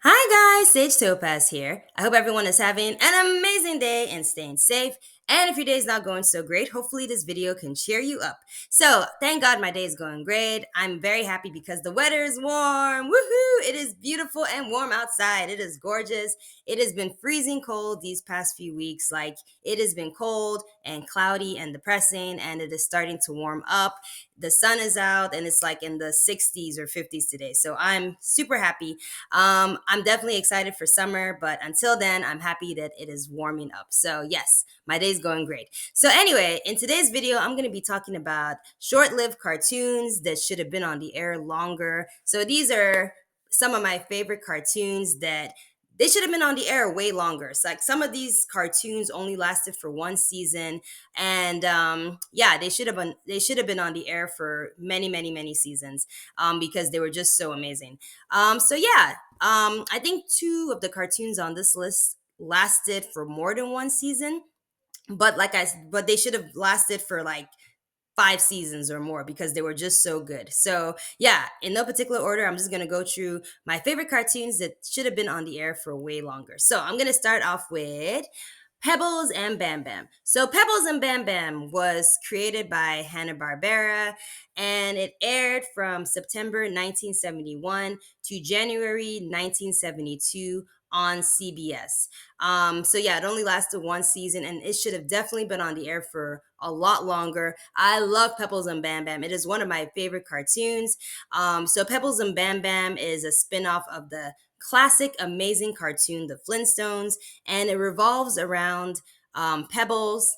Hi guys, Sage Topaz here. I hope everyone is having an amazing day and staying safe. And if your day is not going so great, hopefully this video can cheer you up. So, thank God my day is going great. I'm very happy because the weather is warm. Woohoo! It is beautiful and warm outside. It is gorgeous. It has been freezing cold these past few weeks. Like, it has been cold and cloudy and depressing, and it is starting to warm up. The sun is out and it's like in the 60s or 50s today. So, I'm super happy. I'm definitely excited for summer, but until then, I'm happy that it is warming up. So, yes, my day's going great. So, anyway, in today's video, I'm going to be talking about short lived cartoons that should have been on the air longer. So, these are some of my favorite cartoons that they should have been on the air way longer. So like some of these cartoons only lasted for one season, and yeah, they should have been on the air for many seasons because they were just so amazing. So yeah, I think two of the cartoons on this list lasted for more than one season, but they should have lasted for like 5 seasons or more because they were just so good. So yeah, in no particular order, I'm just gonna go through my favorite cartoons that should have been on the air for way longer. So I'm gonna start off with Pebbles and Bam Bam. So Pebbles and Bam Bam was created by Hanna-Barbera and it aired from September 1971 to January 1972 on CBS. So yeah, it only lasted one season and it should have definitely been on the air for a lot longer. I love Pebbles and Bam Bam. It is one of my favorite cartoons. So Pebbles and Bam Bam is a spin-off of the classic amazing cartoon The Flintstones, and it revolves around Pebbles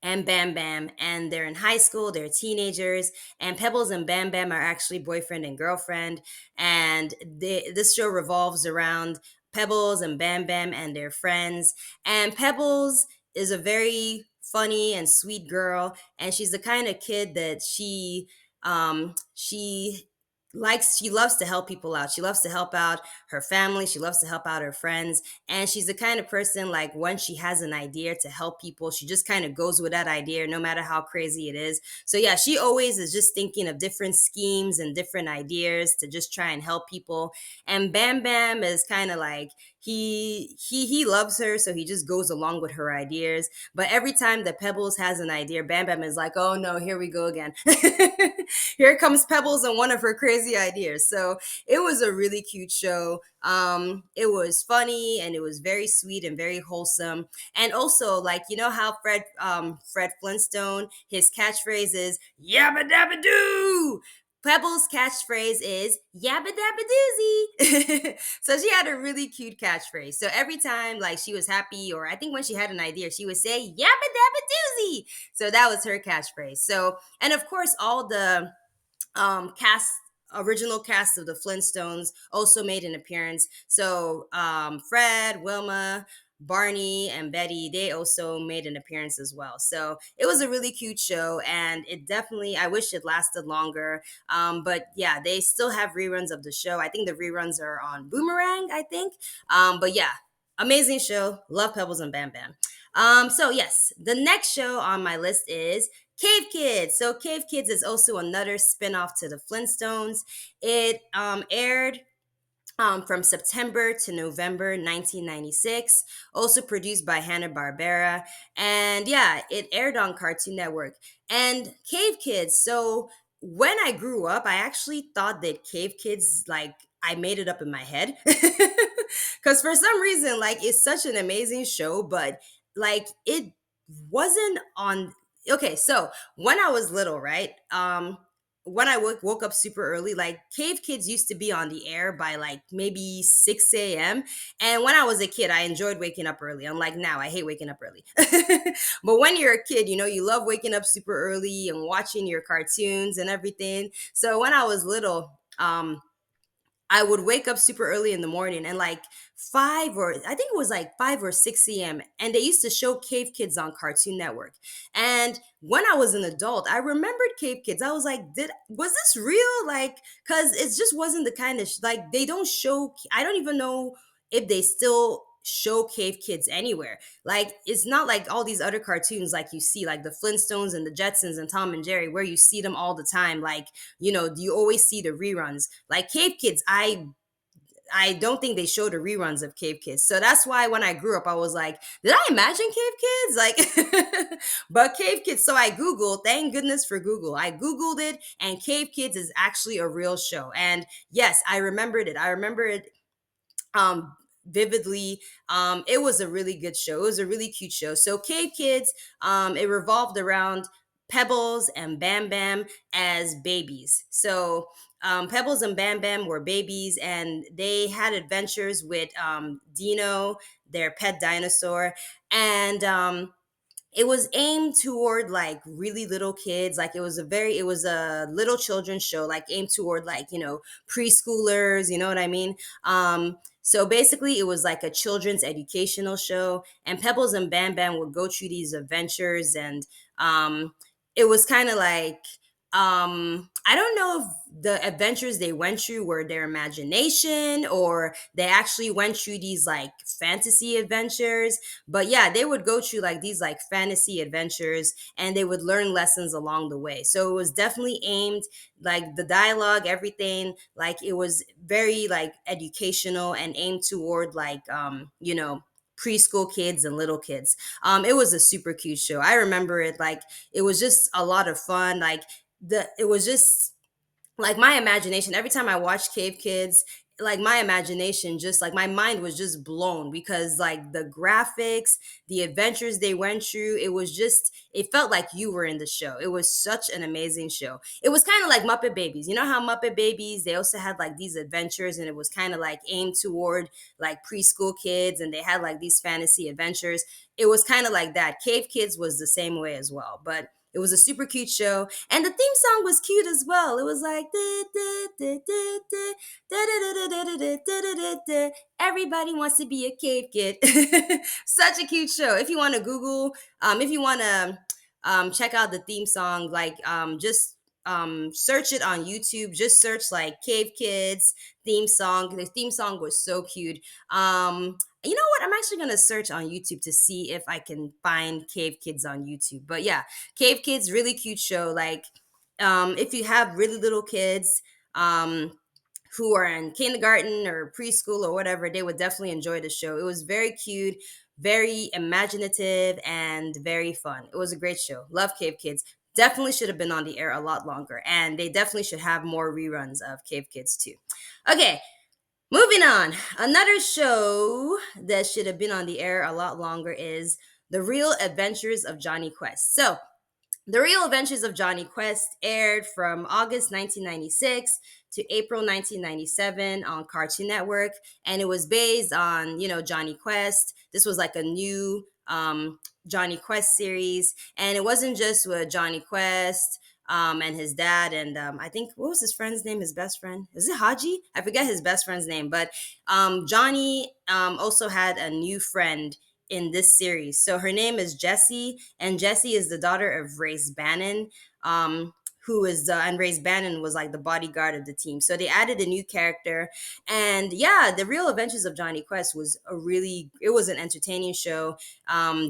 and Bam Bam, and they're in high school, they're teenagers, and Pebbles and Bam Bam are actually boyfriend and girlfriend, and this show revolves around Pebbles and Bam Bam and their friends, and Pebbles is a very funny and sweet girl, and she's the kind of kid that she loves to help people out. She loves to help out her family, she loves to help out her friends, and she's the kind of person like when she has an idea to help people, she just kind of goes with that idea no matter how crazy it is. So yeah, she always is just thinking of different schemes and different ideas to just try and help people. And Bam Bam is kind of like he loves her, so he just goes along with her ideas. But every time that Pebbles has an idea, Bam Bam is like, "Oh no, here we go again." Here comes Pebbles and one of her crazy ideas. So it was a really cute show. It was funny and it was very sweet and very wholesome. And also, like you know how Fred Flintstone, his catchphrase is "Yabba Dabba Doo." Pebbles' catchphrase is "Yabba Dabba Doozy." So she had a really cute catchphrase. So every time, like she was happy, or I think when she had an idea, she would say "Yabba Dabba Doozy." So that was her catchphrase. So, and of course, all the cast original cast of the Flintstones also made an appearance. So Fred, Wilma, Barney, and Betty, they also made an appearance as well. So it was a really cute show, and it definitely, I wish it lasted longer. But yeah, they still have reruns of the show. I think the reruns are on Boomerang, I think. But yeah, amazing show. Love Pebbles and Bam Bam. So yes, the next show on my list is Cave Kids. So Cave Kids is also another spin-off to the Flintstones. It aired from September to November 1996, also produced by Hanna-Barbera. And yeah, it aired on Cartoon Network. And Cave Kids, so when I grew up, I actually thought that Cave Kids, like, I made it up in my head. Because for some reason, like, it's such an amazing show, but like, it wasn't on. Okay, so when I was little, right? When I woke up super early, like Cave Kids used to be on the air by like maybe 6 a.m. And when I was a kid, I enjoyed waking up early. Unlike now, I hate waking up early. But when you're a kid, you know, you love waking up super early and watching your cartoons and everything. So when I was little, I would wake up super early in the morning and like 5 or 6 a.m. And they used to show Cave Kids on Cartoon Network. And when I was an adult, I remembered Cave Kids. I was like, was this real? Like, cause it just wasn't the kind of like they don't show. I don't even know if they still show Cave Kids anywhere. Like it's not like all these other cartoons like you see like the Flintstones and the Jetsons and Tom and Jerry where you see them all the time. Like you know, you always see the reruns. Like Cave Kids, I don't think they showed the reruns of Cave Kids. So that's why when I grew up, I was like, did I imagine Cave Kids? Like, but Cave Kids. So I Googled, thank goodness for Google. I Googled it, and Cave Kids is actually a real show. And yes, I remembered it. I remember it vividly. It was a really good show. It was a really cute show. So Cave Kids, it revolved around Pebbles and Bam Bam as babies. So Pebbles and Bam Bam were babies, and they had adventures with Dino, their pet dinosaur, and it was aimed toward like really little kids. Like it was a little children's show, like aimed toward like, preschoolers, you know what I mean? So basically it was like a children's educational show, and Pebbles and Bam Bam would go through these adventures. And it was kind of like, I don't know if the adventures they went through were their imagination, or they actually went through these like fantasy adventures. But yeah, they would go through like these like fantasy adventures, and they would learn lessons along the way. So it was definitely aimed, like the dialogue, everything, like it was very like educational and aimed toward like preschool kids and little kids. It was a super cute show. I remember it, like it was just a lot of fun. Like it was just like my imagination every time I watched Cave Kids, like my imagination, just like my mind was just blown, because like the graphics, the adventures they went through, it was just, it felt like you were in the show. It was such an amazing show. It was kind of like Muppet Babies. You know how Muppet Babies, they also had like these adventures, and it was kind of like aimed toward like preschool kids, and they had like these fantasy adventures. It was kind of like that. Cave Kids was the same way as well. But it was a super cute show, and the theme song was cute as well. It was like everybody wants to be a cave kid. Such a cute show. If you want to Google, if you want to check out the theme song, like just search it on YouTube. Just search like Cave Kids theme song. The theme song was so cute. You know what? I'm actually gonna search on YouTube to see if I can find Cave Kids on YouTube. But yeah, Cave Kids, really cute show. Like, if you have really little kids, who are in kindergarten or preschool or whatever, they would definitely enjoy the show. It was very cute, very imaginative, and very fun. It was a great show. Love Cave Kids. Definitely should have been on the air a lot longer, and they definitely should have more reruns of Cave Kids too. Okay, moving on. Another show that should have been on the air a lot longer is The Real Adventures of Johnny Quest. So, The Real Adventures of Johnny Quest aired from August 1996 to April 1997 on Cartoon Network, and it was based on, Johnny Quest. This was like a new Johnny Quest series, and it wasn't just with Johnny Quest and his dad, and I think, what was his friend's name? His best friend, is it Haji? I forget his best friend's name, but Johnny also had a new friend in this series. So her name is Jessie, and Jessie is the daughter of Race Bannon, who is and Race Bannon was like the bodyguard of the team. So they added a new character, and yeah, The Real Adventures of Johnny Quest was it was an entertaining show.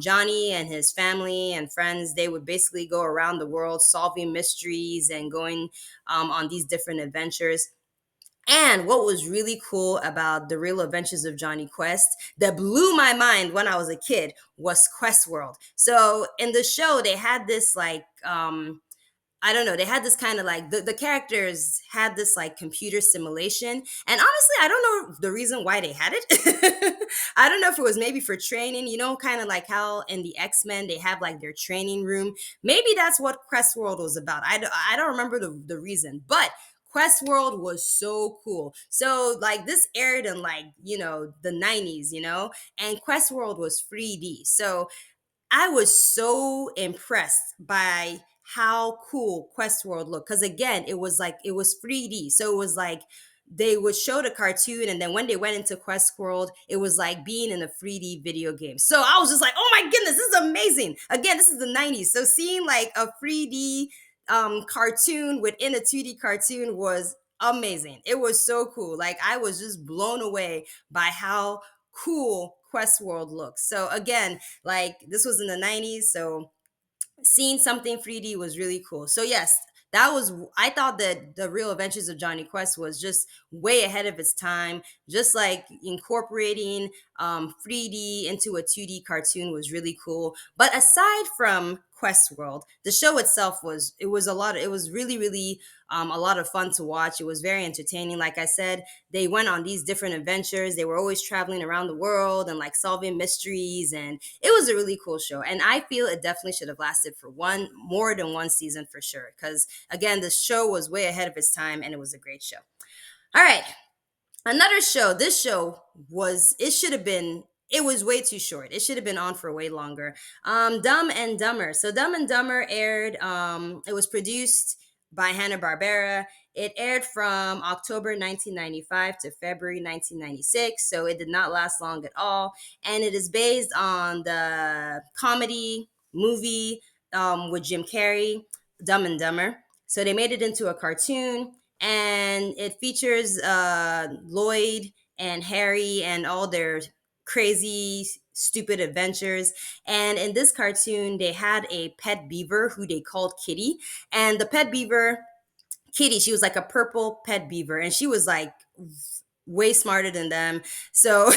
Johnny and his family and friends, they would basically go around the world solving mysteries and going on these different adventures. And what was really cool about The Real Adventures of Johnny Quest that blew my mind when I was a kid was Quest World. So in the show, they had this like, I don't know, they had this kind of like, the characters had this like computer simulation. And honestly, I don't know the reason why they had it. I don't know if it was maybe for training, kind of like how in the X-Men they have like their training room. Maybe that's what Quest World was about. I don't remember the reason, but Quest World was so cool. So like this aired in like, the 90s, and Quest World was 3D. So I was so impressed by how cool Quest World looked. Because again, it was 3D. So it was like they would show the cartoon, and then when they went into Quest World, it was like being in a 3D video game. So I was just like, oh my goodness, this is amazing. Again, this is the 90s. So seeing like a 3D cartoon within a 2D cartoon was amazing. It was so cool. Like I was just blown away by how cool Quest World looks. So again, like this was in the 90s, so seeing something 3D was really cool. So yes, That was, I thought that the Real Adventures of Johnny Quest was just way ahead of its time. Just like incorporating 3D into a 2D cartoon was really cool. But aside from Quest World, the show itself was, it was a lot of, it was really really a lot of fun to watch. It was very entertaining. Like I said, they went on these different adventures. They were always traveling around the world and like solving mysteries, and it was a really cool show. And I feel it definitely should have lasted for one more than one season for sure. Because again, the show was way ahead of its time, and it was a great show. All right, another show. This show was, it should have been, it was way too short. It should have been on for way longer. Dumb and Dumber. So Dumb and Dumber aired, it was produced by Hanna-Barbera. It aired from October 1995 to February 1996, so it did not last long at all. And it is based on the comedy movie with Jim Carrey, Dumb and Dumber. So they made it into a cartoon, and it features Lloyd and Harry and all their crazy, stupid adventures. And in this cartoon, they had a pet beaver who they called Kitty. And the pet beaver, Kitty, she was like a purple pet beaver, and she was like way smarter than them. So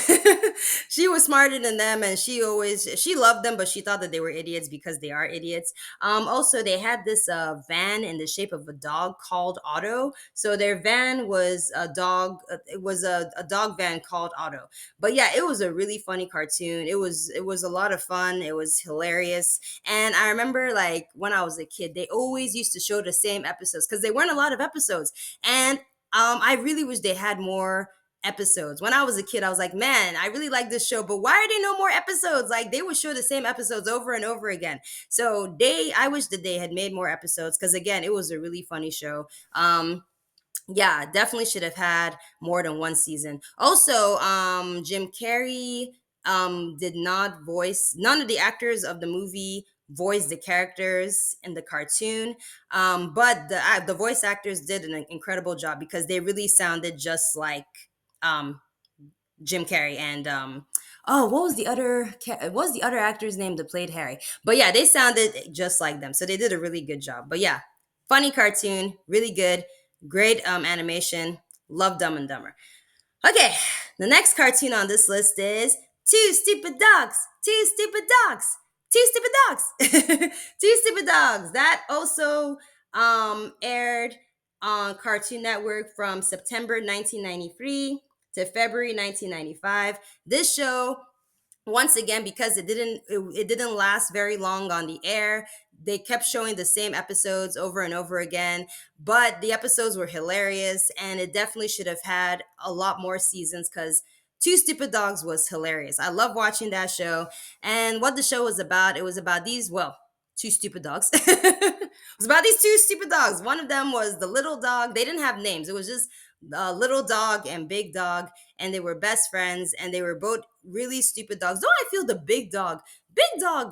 she was smarter than them, and she loved them, but she thought that they were idiots because they are idiots. Also, they had this van in the shape of a dog called Otto. So their van was a dog. It was a dog van called Otto. But yeah, it was a really funny cartoon. It was a lot of fun. It was hilarious. And I remember like when I was a kid, they always used to show the same episodes because there weren't a lot of episodes. And I really wish they had more episodes. When I was a kid, I was like, man, I really like this show, but why are there no more episodes? Like they would show the same episodes over and over again. So I wish that they had made more episodes because again, it was a really funny show. Yeah, definitely should have had more than one season. Also, Jim Carrey did not voice, none of the actors of the movie voiced the characters in the cartoon. But the voice actors did an incredible job because they really sounded just like um Jim Carrey and oh, what was the other actor's name that played Harry? But yeah, they sounded just like them. So they did a really good job. But yeah, funny cartoon, really good, great animation. Love Dumb and Dumber. Okay, the next cartoon on this list is Two Stupid Dogs. Two Stupid Dogs. Two Stupid Dogs. Two Stupid Dogs. That also aired on Cartoon Network from September 1993 to February 1995. This show, once again, because it didn't last very long on the air, they kept showing the same episodes over and over again, but the episodes were hilarious, and it definitely should have had a lot more seasons because Two Stupid Dogs was hilarious. I love watching that show. And what the show was about, it was about these, well, two stupid dogs. It was about these two stupid dogs. One of them was the little dog. They didn't have names. It was just little dog and big dog, and they were best friends, and they were both really stupid dogs. Though I feel the big dog,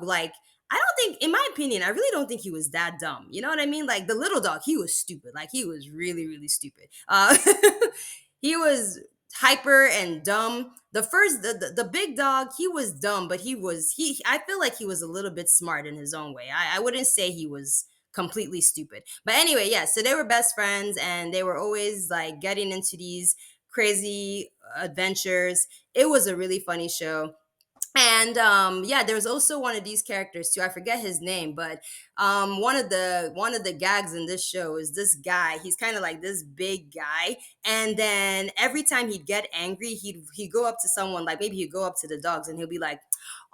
like, I don't think, in my opinion, I really don't think he was that dumb. You know what I mean? Like the little dog, he was stupid. Like he was really, really stupid. He was hyper and dumb. The big dog, he was dumb, but he I feel like he was a little bit smart in his own way. I wouldn't say he was completely stupid. But anyway, yeah, so they were best friends, and they were always like getting into these crazy adventures. It was a really funny show. And yeah, there was also one of these characters too. I forget his name, but one of the gags in this show is this guy. He's kind of like this big guy, and then every time he'd get angry, he'd go up to someone, like maybe he'd go up to the dogs, and he'll be like,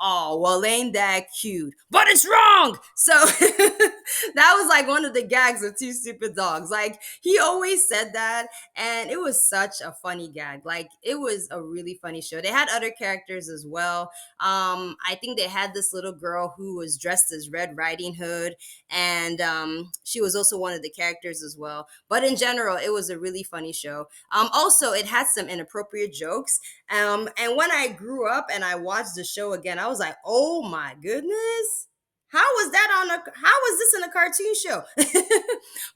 "Oh, well, ain't that cute? But it's wrong." So that was like one of the gags of Two Stupid Dogs. Like he always said that, and it was such a funny gag. Like it was a really funny show. They had other characters as well. I think they had this little girl who was dressed as Red Riding Hood, and she was also one of the characters as well. But in general, it was a really funny show. Also, it had some inappropriate jokes. And when I grew up and I watched the show again, I was like, oh my goodness. How was this in a cartoon show?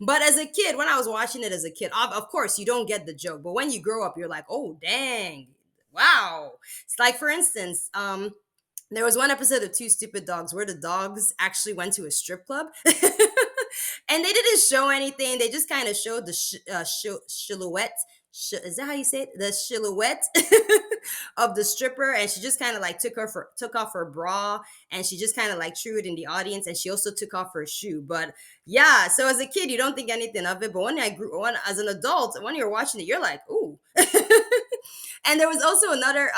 But as a kid, when I was watching it as a kid, of course you don't get the joke. But when you grow up, you're like, oh dang, wow. It's like, for instance, there was one episode of Two Stupid Dogs where the dogs actually went to a strip club. And they didn't show anything. They just kind of showed the silhouette. Is that how you say it? The silhouette of the stripper, and she just kind of like took off her bra, and she just kind of like threw it in the audience, and she also took off her shoe. But yeah, so as a kid, you don't think anything of it, but when as an adult, when you're watching it, you're like, ooh. And there was also another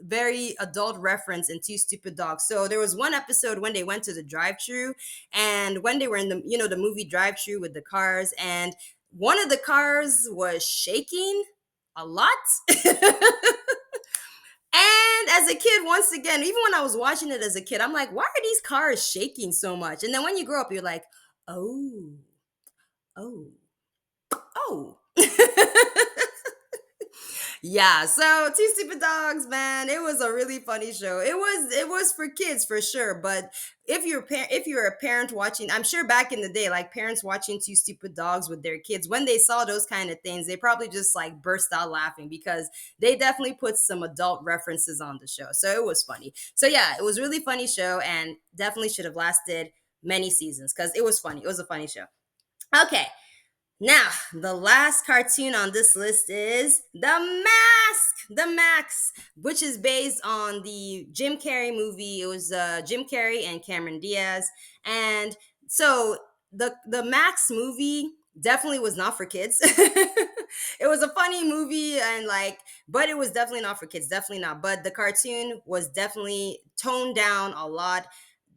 very adult reference in Two Stupid Dogs. So there was one episode when they went to the drive-through, and when they were in the the movie drive-through with the cars, and one of the cars was shaking a lot. And as a kid, once again, even when I was watching it as a kid, I'm like, why are these cars shaking so much? And then when you grow up, you're like, oh, oh, oh. Yeah, so Two Stupid Dogs, man, it was a really funny show. It was for kids for sure, but if you're a parent watching, I'm sure back in the day, like parents watching Two Stupid Dogs with their kids, when they saw those kind of things, they probably just like burst out laughing because they definitely put some adult references on the show. So it was funny. So yeah, it was a really funny show and definitely should have lasted many seasons because it was funny. It was a funny show. Okay, now, the last cartoon on this list is The Max, which is based on the Jim Carrey movie. It was Jim Carrey and Cameron Diaz. And so the Max movie definitely was not for kids. It was a funny movie and like, but it was definitely not for kids, definitely not. But the cartoon was definitely toned down a lot.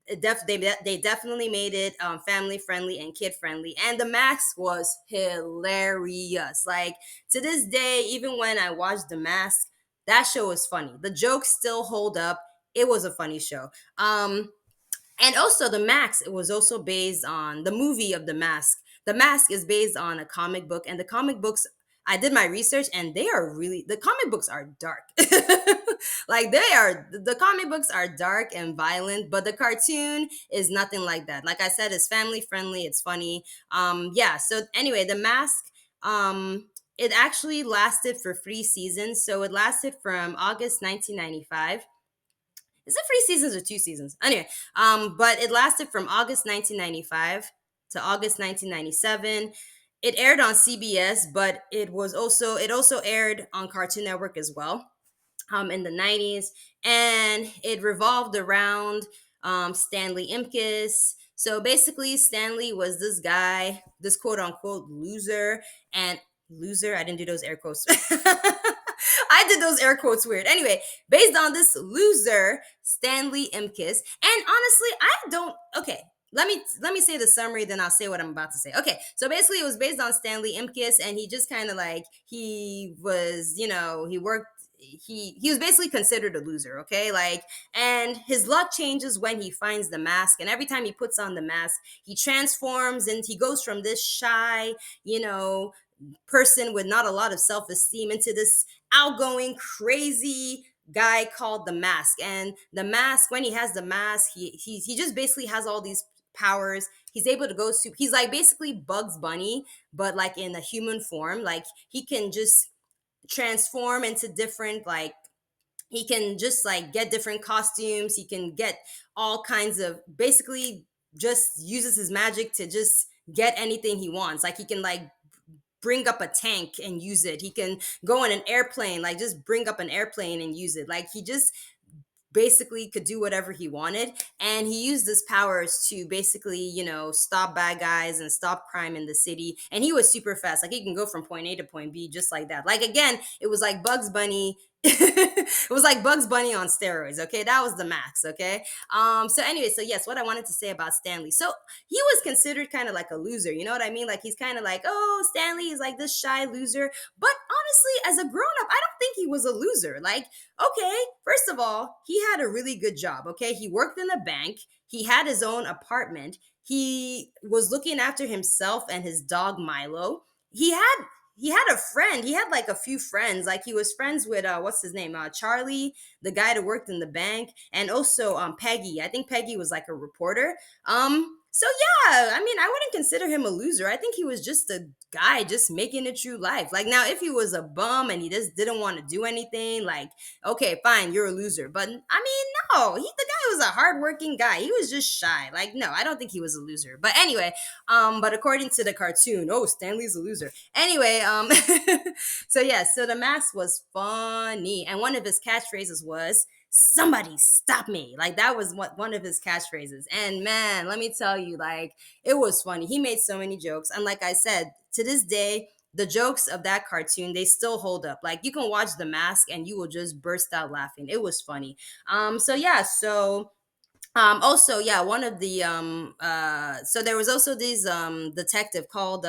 They definitely made it family friendly and kid friendly, and the Mask was hilarious. Like to this day, even when I watch the Mask, that show was funny. The jokes still hold up. It was a funny show. And also the Max, it was also based on the movie of the Mask. The Mask is based on a comic book, and the comic books, I did my research, and they are really, the comic books are dark. Like the comic books are dark and violent, but the cartoon is nothing like that. Like I said, it's family friendly, it's funny. Yeah, so anyway, the Mask, it actually lasted for 3 seasons. So it lasted from August 1995. Is it 3 seasons or 2 seasons? Anyway, but it lasted from August 1995 to August 1997. It aired on CBS, but it also aired on Cartoon Network as well, in the 90s, and it revolved around Stanley Imkis. So basically, Stanley was this guy, this quote unquote loser, and loser. I didn't do those air quotes. I did those air quotes weird. Anyway, based on this loser, Stanley Imkis, and honestly, I don't. Okay, let me say the summary, then I'll say what I'm about to say. Okay, so basically, it was based on Stanley Imkis, and he just kind of like he was, he worked. He was basically considered a loser, okay? Like, and his luck changes when he finds the mask, and every time he puts on the mask, he transforms and he goes from this shy, you know, person with not a lot of self-esteem into this outgoing crazy guy called the Mask. And the Mask, when he has the mask, he just basically has all these powers. He's able to he's like basically Bugs Bunny, but like in a human form. Like he can just transform into different, like, he can just like get different costumes. He can get all kinds of, basically just uses his magic to just get anything he wants. Like he can like bring up a tank and use it. He can go on an airplane, like just bring up an airplane and use it. Like he just basically could do whatever he wanted, and he used his powers to basically, stop bad guys and stop crime in the city. And he was super fast, like he can go from point A to point B just like that. Like again, it was like Bugs Bunny. It was like Bugs Bunny on steroids. Okay, that was the Max. Okay. So anyway, so yes, what I wanted to say about Stanley, so he was considered kind of like a loser, you know what I mean? Like he's kind of like, oh, Stanley is like this shy loser. But honestly, as a grown-up, I don't think he was a loser. Like, okay, first of all, he had a really good job. Okay, he worked in a bank, he had his own apartment, he was looking after himself and his dog Milo. He had a friend. He had like a few friends. Like he was friends with what's his name? Charlie, the guy that worked in the bank, and also Peggy. I think Peggy was like a reporter. So yeah, I mean, I wouldn't consider him a loser. I think he was just a guy just making it through life. Like now, if he was a bum and he just didn't want to do anything, like, okay, fine, you're a loser. But I mean, no, the guy he was a hardworking guy. He was just shy. Like, no, I don't think he was a loser. But anyway, but according to the cartoon, oh, Stanley's a loser. Anyway, so yeah, so the mask was funny, and one of his catchphrases was "Somebody stop me!" Like that was what one of his catchphrases. And man, let me tell you, like it was funny. He made so many jokes, and like I said, to this day, the jokes of that cartoon they still hold up. Like you can watch The Mask, and you will just burst out laughing. It was funny. So yeah, so also yeah, one of the so there was also this detective called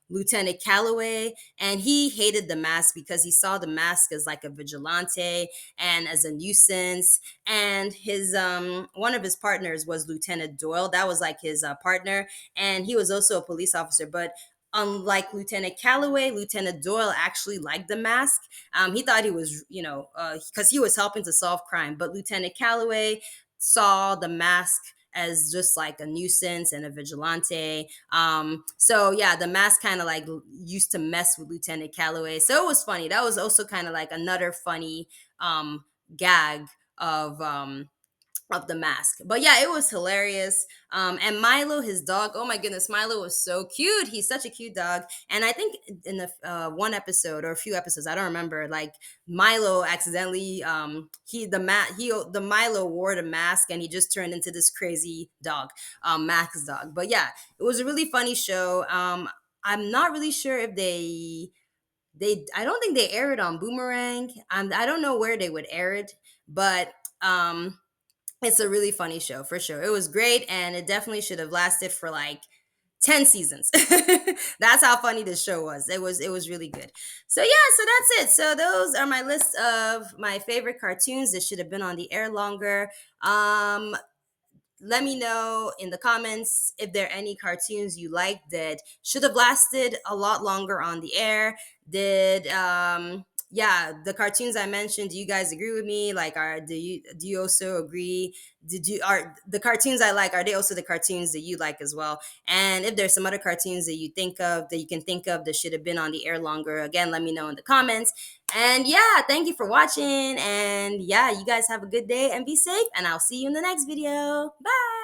Lieutenant Calloway, and he hated the mask because he saw the mask as like a vigilante and as a nuisance. And his one of his partners was Lieutenant Doyle. That was like his partner, and he was also a police officer. But unlike Lieutenant Calloway, Lieutenant Doyle actually liked the mask. He thought he was, because he was helping to solve crime. But Lieutenant Calloway saw the mask as just like a nuisance and a vigilante. So yeah, the mask kind of like used to mess with Lieutenant Calloway. So it was funny. That was also kind of like another funny gag of the mask. But yeah, it was hilarious. And Milo, his dog, oh my goodness, Milo was so cute. He's such a cute dog. And I think in the one episode or a few episodes, I don't remember, like Milo accidentally the Milo wore the mask and he just turned into this crazy dog, Max dog. But yeah, it was a really funny show. I'm not really sure if I don't think they air it on Boomerang. I don't know where they would air it, but it's a really funny show for sure. It was great, and it definitely should have lasted for like 10 seasons. That's how funny this show was. It was really good. So yeah, so that's it. So those are my list of my favorite cartoons that should have been on the air longer. Let me know in the comments if there are any cartoons you like that should have lasted a lot longer on the air. Did yeah, the cartoons I mentioned, do you guys agree with me? Like do you also agree? Did you are the cartoons I like, are they also the cartoons that you like as well? And if there's some other cartoons that you can think of that should have been on the air longer, again, let me know in the comments. And yeah, thank you for watching. And yeah, you guys have a good day and be safe. And I'll see you in the next video. Bye.